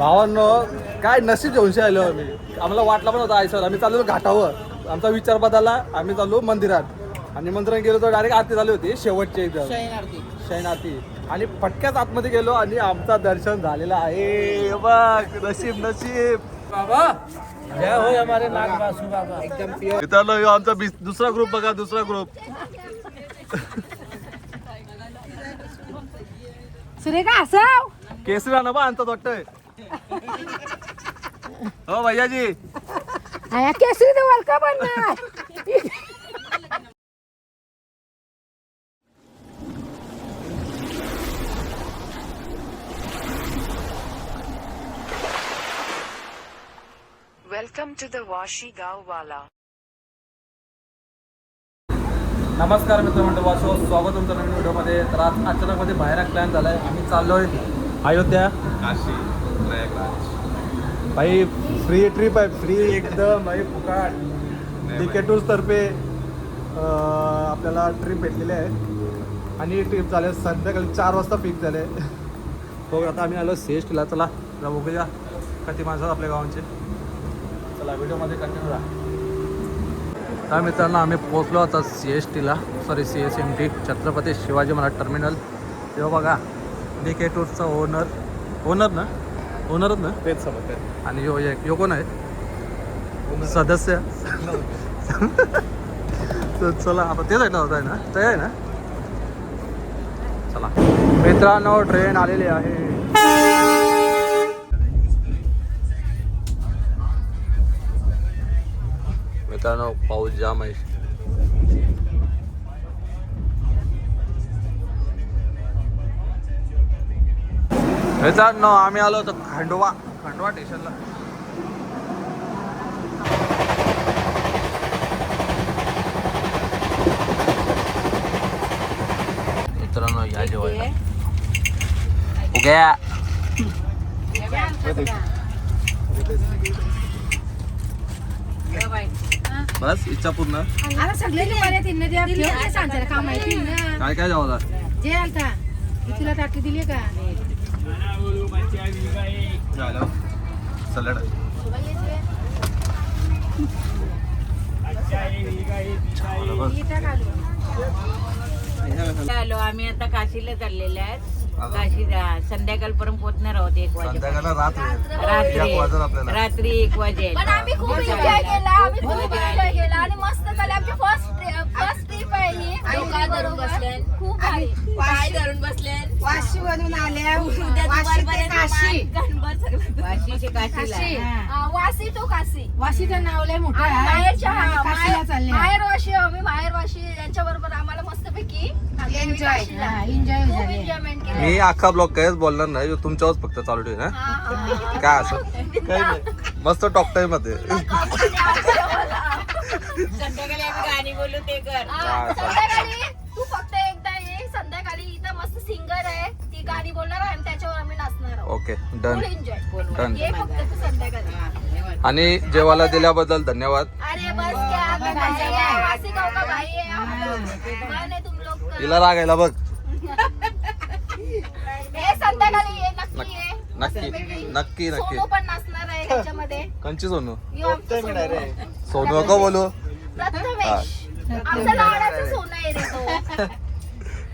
भावांनो काय नशीब घेऊनशी आलो आम्ही. आम्हाला वाटलं पण होतं आयसर आम्ही चाललो घाटावर. आमचा विचार बदलला. आम्ही चाललो मंदिरात आणि मंदिरात गेलो तर डायरेक्ट आरती झाली होती शेवटची एकदम शयन आरती आणि फटक्याच आतमध्ये गेलो आणि आमचा दर्शन झालेलं आहे. बघ नशीब नशीब बाबा जय हो हमारे नागवासु बाबा एकदम प्योर. मित्रांनो आमचा दुसरा ग्रुप बघा दुसरा ग्रुप. सुरेखा असाव केसरी ना बा आणतात वाटतंय. हो भैयाजी आया केसरी तर वलका बनणार. Welcome to the Washi Gaowala. नमस्कार मित्रमंडळ वासो स्वागत तुमचं नवीन व्हिडिओमध्ये. तर आज अचानकमध्ये बाहेर प्लॅन झाला आहे. आम्ही चाललोय अयोध्या काशी प्रयागराज. भाई फ्री ट्रिप आहे फ्री एकदम भाई फुकाट. टिकेट टूर्स तर्फे आपल्याला ट्रिप भेटलेली आहे आणि ट्रिप झाले संध्याकाळी 4 वाजता फिक्स झाले. बघ आता आम्ही आलो सीएसटीला. चला बघूया किती माणसं आपल्या गावांचे. चला व्हिडिओमध्ये कंटिन्यू राहा. त्या मित्रांनो आम्ही पोहोचलो आता CSTला sorry CSMT Chhatrapati Shivaji Maharaj terminal. तेव्हा बघा DK टूर्सचा ओनर ना तेच समजते. आणि यो कोण आहे सदस्य. तर चला आता तेच आहे ना होत आहे ना ते आहे ना. चला मित्रांनो ट्रेन आलेली आहे. मित्रांनो पाऊस जाम आहे. मित्रांनो आम्ही आलो होतो खंडवा स्टेशनला. मित्रांनो या जेवायला उग्या बस इच्छा पूर्ण. आता सगळे काम माहिती ना काय काय जेवायला जे आलता तुला टाकी दिली का. सलाड आलो आम्ही आता काशीला चाललेले आहेत. काशी संध्याकाळपर्यंत पोहोचणार आहोत 1 वाजेला. रात्री 1 वाजेल. पण आम्ही खूप एन्जॉय केला. आणि मस्त झाली आमची फर्स्ट ट्रिप आहे ही. खूप भारी पाय धरून बसले. वाशी वरून आल्या वाशी टू काशी. वाशीचं नाव लय मोठं आहे. माहेर वाशी आम्ही माहेर वाशी यांच्या बरोबर आम्हाला मस्तपैकी एन्जॉय खूप एन्जॉयमेंट केलं. मी अख्खा ब्लॉग काहीच बोलणार नाही. तुमच्यावर फक्त चालू ठेव ना काय असं काही नाही. मस्त टॉक टाइम मध्ये संध्याकाळी आम्ही गाणी बोलू ते कर. संध्याकाळी तू फक्त एकदा ये. संध्याकाळी इथं मस्त सिंगर आहे ती गाणी बोलणार आहे आणि त्याच्यावर आम्ही नाचणार आहोत. Okay done enjoy done. ये फक्त तू संध्याकाळी. आणि जेवायला दिल्याबद्दल धन्यवाद. अरे बस क्या वासी गाव का भाई है. नाही तुम लोग तिला रागायला बघ. हे संध्याकाळी ये नक्की ये. नक्की सोनू पण नाचणार आहे ह्याच्यामध्ये. कंची सोनू यो आमचा सोनू. सोनू नको बोलू. प्रथमेश आमचा लाडाचा सोना आहे रे तो.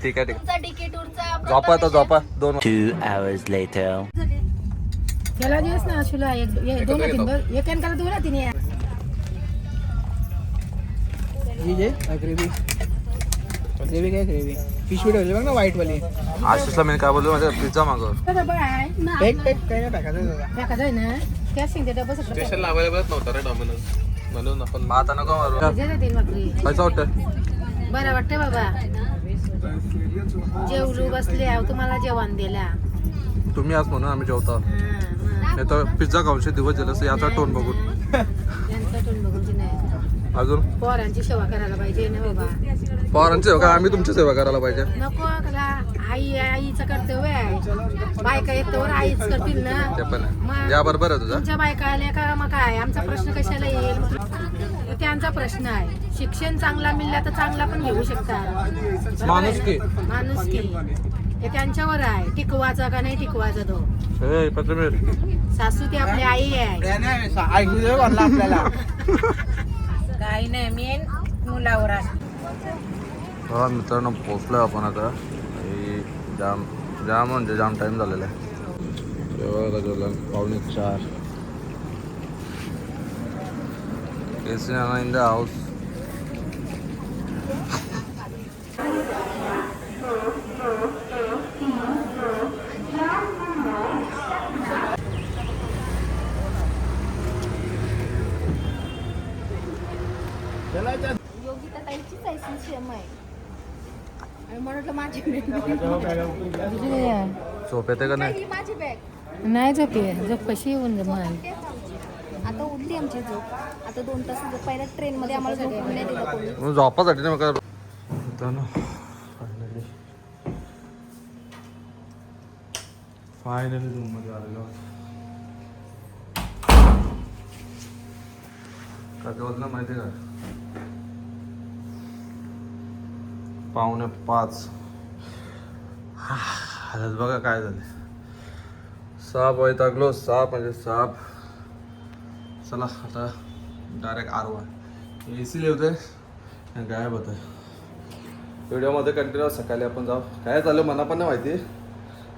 ठीक आहे ठीक तुमचा डीके टूरचा झोपा तर झोपा. 2 hours later. त्याला दिवस ना अशुला दोन एक करा 2-3 ग्रेव्ही काय ग्रेव्ही फिश ठेवली बघ ना व्हाईट वाली. आशिषला मी काय बोललो माझ्या पिझ्झा मागव. पेक काय नाही टाकायचं. टाकायचं ना त्या शिंदे डबा स्पेशल अवेलेबलच नव्हतं रे डॉमिनोज म्हणून आपण आता नको मारू. पैसा वाटतं बरं वाटतं बाबा. जेवलू बसले आहो तुम्हाला जेवण दिला. तुम्ही आज म्हणून आम्ही जेवतो. नाही तर पिझ्झा खाऊनशे दिवस झाले याचा टोन बघून. त्यांचा टोन बघून की नाही. अजून पोरांची सेवा करायला पाहिजे ना बाबा. पोरांची सेवा आम्ही तुमची सेवा करायला पाहिजे. नको कला आईचं कर्तव्य आहे. बायका येतवर आईच करतील ना. ते पण आहे. मग या बरोबर आहे तुझा. तुमच्या बायका आल्या का मग काय आमचा प्रश्न कशाला येईल. त्यांचा प्रश्न आहे. शिक्षण चांगला मिळाला तर चांगला पण घेऊ शकता. माणुसकी माणुसकी हे त्यांच्यावर आहे टिकवायचा का नाही टिकवायचा तो. हे पत्रमेर सासू ती आपली आई आहे. ऐकू दे म्हणलं आपल्याला. काही नाही मेन मुलावर आहे. हा मित्रांनो पोचलोय आपण आता. हे जाम जाम म्हणजे जाम टाइम झालेला आहे. जेवायला जेवलं 3:45. केसी नाना इन द हाऊस. योगिता ताईचीच आहे सेम आहे. आणि म्हणलं माझी झोप येते का नाही? ही माझी बॅग. नाही झोप कशी येऊन आता उडली आमची झोप. आता 2 तास पहिल्या ट्रेन मध्ये आम्हाला झोप नाही दिलं कोणी. झोपासाठी नाही मग फायनली रूम मध्ये आलेलो. काय वाजलं माहिती का? 4:45. हालत बघा काय झाले. साप वैतागलो. साप म्हणजे साप. चला आता डायरेक्ट आरवा. AC लिवते गायब होतं. व्हिडिओमध्ये कंटिन्यू सकाळी आपण जाऊ. काय झालं मला पण नाही माहिती.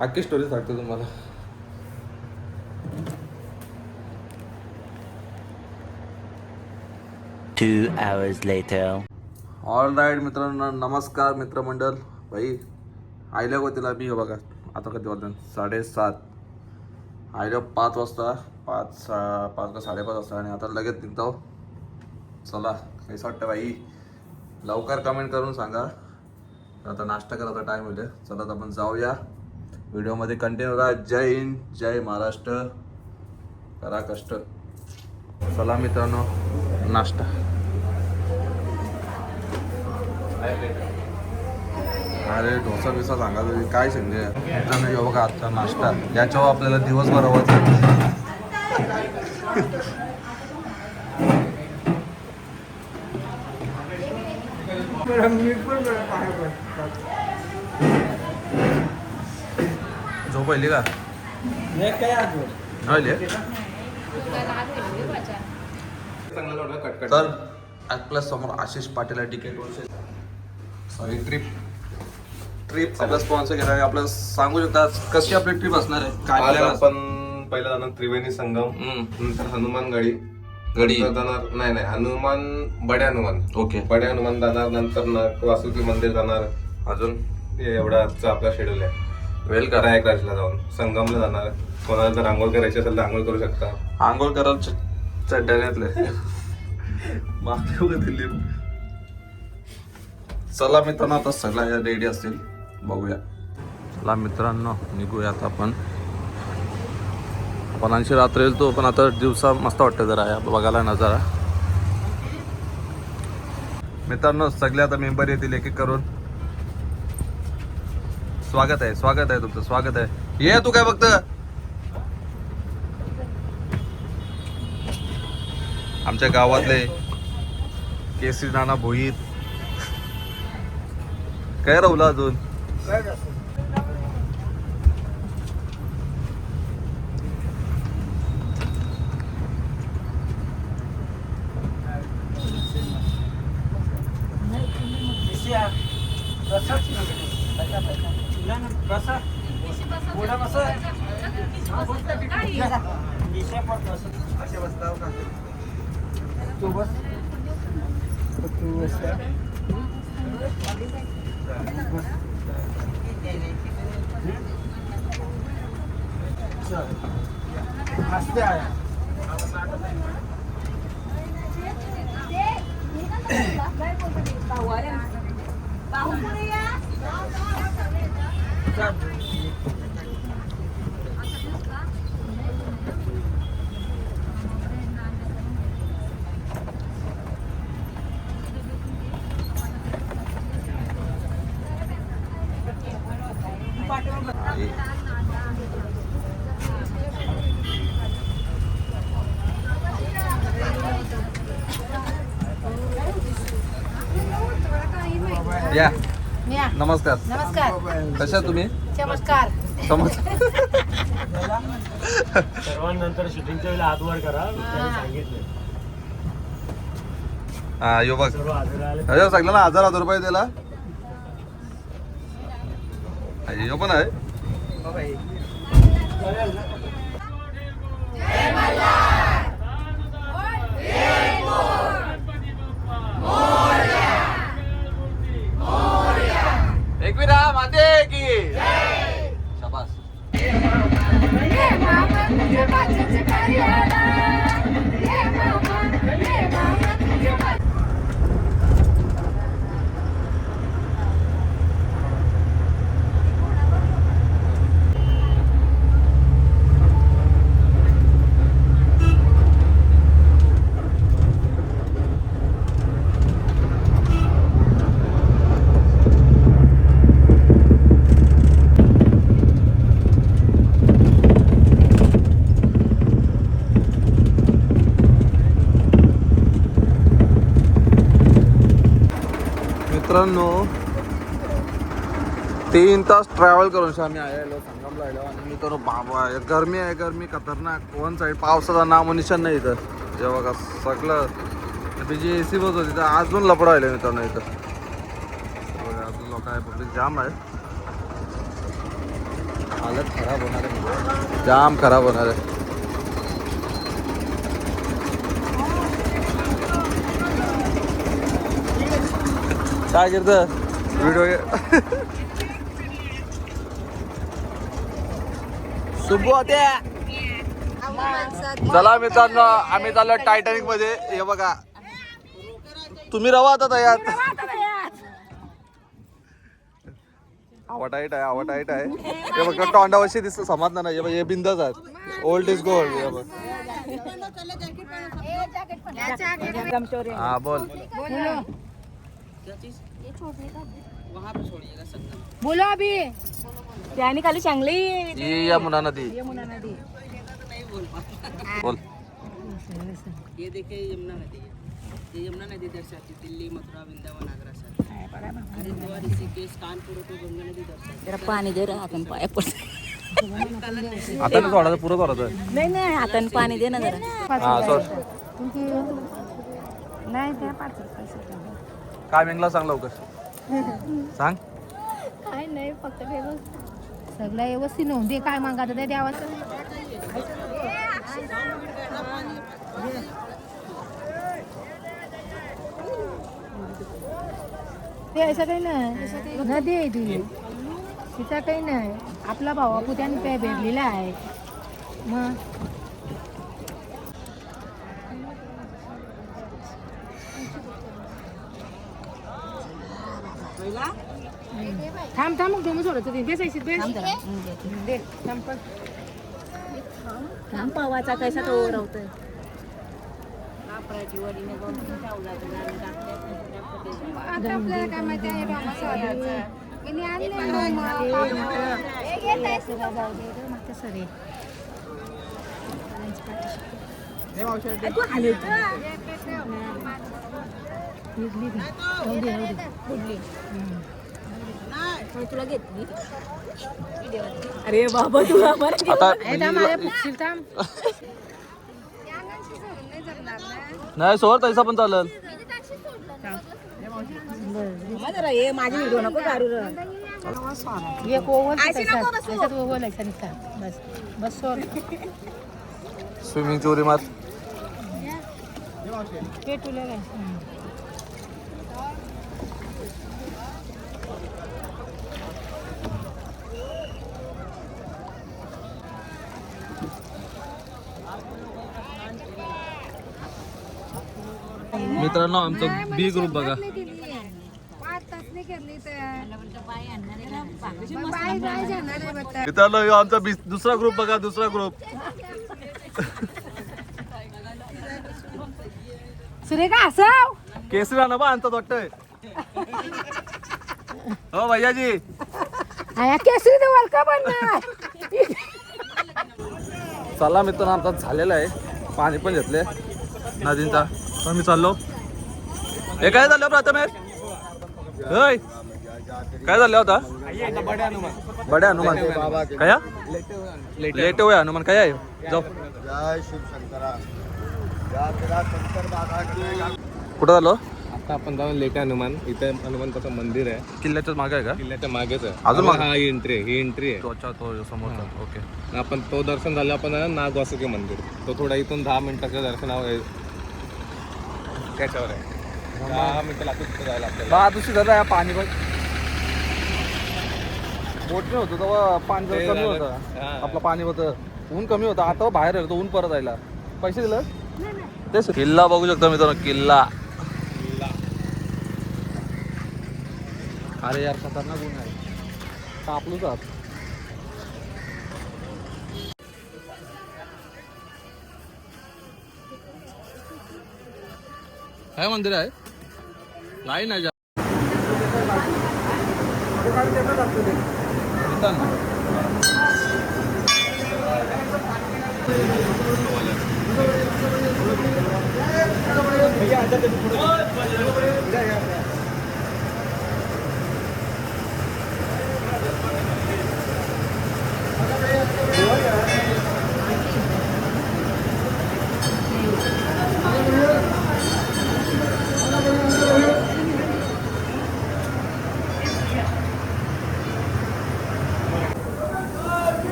अख्खी स्टोरी सांगतो तुम्हाला. Two hours later. All right मित्रांनो नमस्कार मित्रमंडळ. भाई आयल्या होतीला मी बघा आता कधी वाजता 7:30. आयल्या 5 वाजता 5 का 5:30 वाजता आणि आता लगेच निघतो. चला कसं वाटतं भाई लवकर कमेंट करून सांगा. आता नाश्ता करायचा टाईम होईल. चला आता आपण जाऊया. व्हिडिओमध्ये कंटिन्यू राहा. जय हिंद जय महाराष्ट्र. करा कष्ट. चला मित्रांनो नाश्ता. अरे डोसा बिसा सांगा तुम्ही काय समजे मित्रांनो. बघा आजचा नाश्ता याच्यावर आपल्याला दिवसभर झोप पहिली का तर आपल्या समोर Ashish Patil ticket sorry trip आपला स्पॉन्सर केला. आपल्याला सांगू शकता कशी आपली ट्रिप असणार आहे काय आज plan आपण पहिला जाणार त्रिवेणी संगम, नंतर हनुमान गडी नंतर जाणार नाही हनुमान बडे हनुमान. ओके बडे हनुमान जाणार. नंतर वासुकी मंदिर जाणार. अजून एवढा आजचा आपला शेड्यूल आहे. वेल करा. प्रयागराजला जाऊन संगमला जाणार. कोणाला जर आंघोळ करायची असेल तर आंघोळ करू शकता. आंघोळ करायला चड्ड्यानेतले मागे दिल्ली. चला मित्रांनो आता सगळ्या रेडी असतील बघूया. चला मित्रांनो निघूयात आपण. आणखी रात्र येईल तो पण आता दिवसा मस्त वाटतं जरा बघायला नजारा. मित्रांनो सगळे आता मेंबर येतील एक एक करून. स्वागत आहे तुमचं स्वागत आहे. ये तू काय फक्त आमच्या गावातले केसी नाना भोईत काय राहुल अजून या या नमस्कार नमस्कार. कशा तुम्ही चमत्कार. समज सर्वांनंतर शूटिंगच्या वेळेला हात वर करा त्याने सांगितलं हा यो बघ सर्व हजर आले अरे सांगलं ना 1000 रुपये दिला यो पण आहे एकविरा माते की शाबास. मित्रांनो 3 तास ट्रॅव्हल करून आम्ही आलेलो संगमला आलो आणि मी तर बाबा गरमी आहे गरमी खतरनाक वन साईड पावसाचा नामोनिशान नाही इथं जेव्हा का सगळं जी AC बस होती तर अजून लपडा आले मित्रांनो इथं अजून लोक आहे पब्लिक जाम आहे हालत खराब होणार आहे जाम खराब होणार आहे काय करतं व्हिडिओ सुबू होते चला मित्रांनो आम्ही चाललो टायटॅनिक मध्ये हे बघा तुम्ही रवा आता तयार आवा टाईट आहे हे बघा तोंडावशी दिसतं समजणार नाही हे बिंदाच आहेत ओल्ड इज गोल्ड हे बघ हा बोल बोलो अभी त्याने खाली चांगली ये यमुना नदी बोल ये देखिए यमुना नदी है ये यमुना नदी दर्शाती दिल्ली मथुरा वृंदावन आगरा सर हरिद्वार ऋषिकेश कानपुर को गंगा नदी दर्शाती जरा पाणी दे रे हाताने पाया पडते आता नाही थोडा पुरं करत नाही हाताने पाणी दे ना जरा हा सर नाही त्या पाच काय मेंगला सांग लवकर सांग काय नाही फक्त सगळं व्यवस्थित नव्हतं दे काय मागा ते द्यावाचं ते असं काही नाही नदी आहे ती तिचा काही नाही आपला भाऊ आपू त्याने पे भेटलेला आहे मग थांब मग तुम्ही सोडत बेसायची दे थांब पण थांब पावाचा कैसा तो राहतोय आपल्याला काय माहिती आहे तुला घेतली अरे बाबा तुला आता नाही सोड तैसा पण चालेल जरा हे माझी व्हिडिओ नको काढू एक ओव्हर त्याच्यात ओव्हर बस बस सोड स्विमिंग चोरी मार पेटूला मित्रांनो आमचा बी ग्रुप बघा मित्रांनो ह्यो आमचा दुसरा ग्रुप बघा दुसरा ग्रुप सुरेखा असाव केसरी ना बा आणतात वाटतंय हो भैयाजी केसरी तर वरका बनणार चला मित्रांनो आमचा झालेला आहे पाणी पण घेतले नदींचा पण मी चाललो हे काय झालं प्रथमेश होय काय झालं होता बड्या हनुमान काय लेट होय हनुमान काय आहे जाऊ कुठं झालो आता आपण जाऊन लेटे हनुमान. इथे हनुमंताचं मंदिर आहे, किल्ल्याच्याच मागे आहे का किल्ल्याच्या मागेच आहे. अजून मागे? हा ही एंट्री आहे. तो अच्छा तो समोरचा ओके. आपण तो दर्शन झालं आपण आहे ना नागवासुकी मंदिर, तो थोडा इथून 10 मिनिटाचं दर्शनावर त्याच्यावर आहे. 10 मिनिटं लागतात तिथे जायला आपल्याला. बा दुसरी झालं पाणी पण मोठं होतं तेव्हा पाणी जरा कमी होतं हा. आपलं पाणी होतं ऊन कमी होतं आता बाहेर होतं ऊन परत जायला पैसे दिलं तेच किल्ला बघू शकता मित्रांनो किल्ला. अरे यार खतरनाक ऊन आहे तापलूच आहात. काय मंदिर आहे लाईन आहे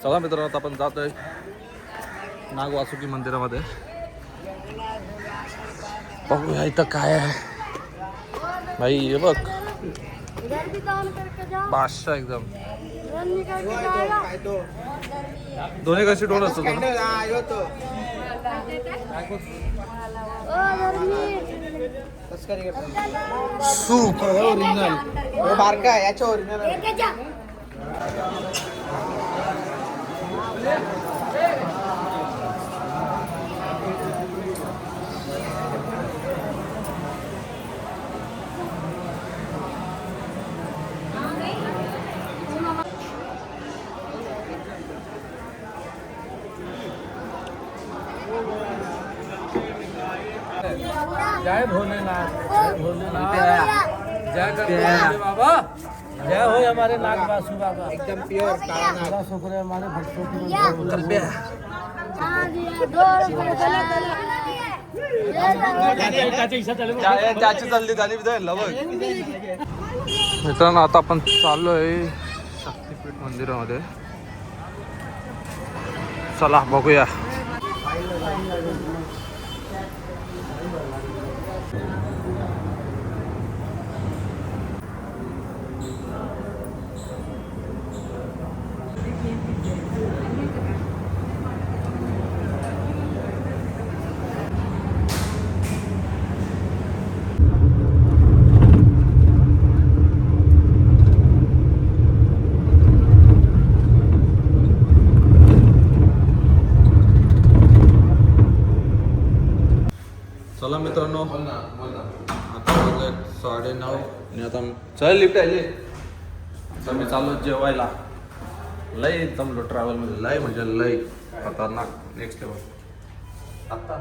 चला मित्रांनो आता आपण जातोय नागवासुकी मंदिरामध्ये. बघूया इथं काय आहे भाई. हे बघ बादशाह एकदम दोन्ही कशी डोन असतो सूप ओरिजिनल बारका याच्या ओरिजिनल जय भोलेनाथ जय भोलेनाथ जय गणपति बाबा जय हो हमारे नाग बासु बाबा एकदम प्योर काळा नाग. बड़ा शुक्र है हमारे भक्तों की त्याची चालली झाली मित्रांनो आता आपण चाललोय शक्तीपीठ मंदिरामध्ये. चला बघूया. चला मित्रांनो आता वाजले 9:30 आणि आता चल लिफ्ट आहे आता मी चाललो जेवायला. लय जमलो ट्रॅव्हलमध्ये लय म्हणजे लय खतरनाक नेक्स्ट लेवल. आता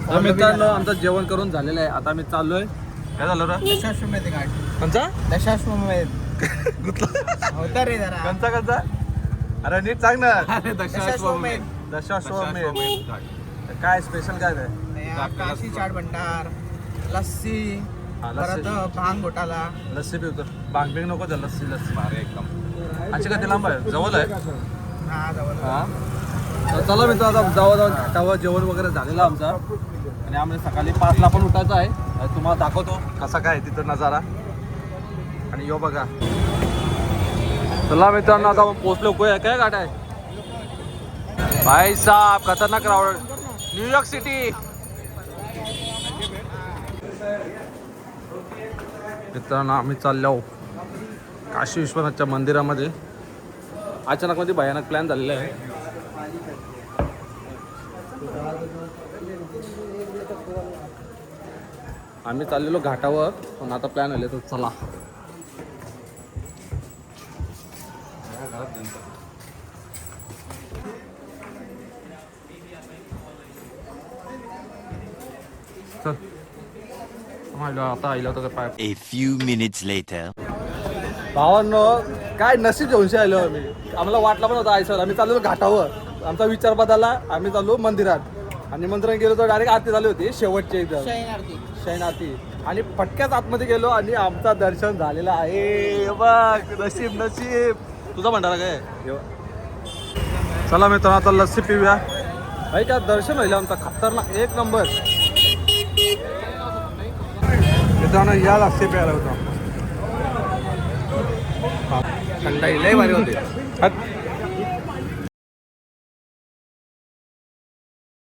तर मित्रांनो आमचं जेवण करून झालेलं आहे. आता मी चाललोय. काय झालं रे दशाश्वमेध घाट. कंचा दशाश्वमेध होता रे जरा. कंचा कंचा अरे नीट सांग ना. दशाश्वमेध. दशाश्वमेध काय स्पेशल काय ते काशी चाट भंडार, लस्सी, हा, लस्सी. परत भांग घोटाला. लस्सी पिवतो भांग बिंग नको त्या लस्सी लस्सी भारी एकदम. आणखी काय ते लांब आहे जवळ आहे. हा जवळ. हा तर चला मित्र आता जाऊन तेव्हा जेवण वगैरे झालेलं आमचा आणि आम्ही सकाळी 5ला पण उठायचं आहे. तुम्हाला दाखवतो कसा काय तिथं नजारा. आणि यो बघा चला मित्रांनो आता पोचलो. काय गाठ आहे भाई साहब खतरनाक क्राउड. न्यूयॉर्क सिटी मित्रांनो आम्ही चाललो काशी विश्वनाथच्या मंदिरामध्ये अचानक मध्ये भयानक प्लॅन झालेला आहे. आम्ही चाललेलो घाटावर पण आता प्लॅन आले तर चला. चल आता आलो होतं पाय. A few minutes later. भावांनो काय नशीब घेऊनशी आलो आम्ही. आम्हाला वाटला पण होता आयसर. आम्ही चाललो घाटावर. आमचा विचार बदलला. आम्ही चाललो मंदिरात आणि मंदिरात गेलो तर डायरेक्ट आरती झाली होती शेवटची एकदम शयन आरती आणि फटक्याच आतमध्ये गेलो आणि आमचा दर्शन झालेलं आहे. बघ नशीब नशीब. तुझा भंडारा काय चला मित्रांनो आता लस्सी पिऊया. भाई काय दर्शन होईल आमचा खतरनाक एक नंबर. मित्रांनो या लस्सी प्यायला होता. थंडाई लय भारी होते.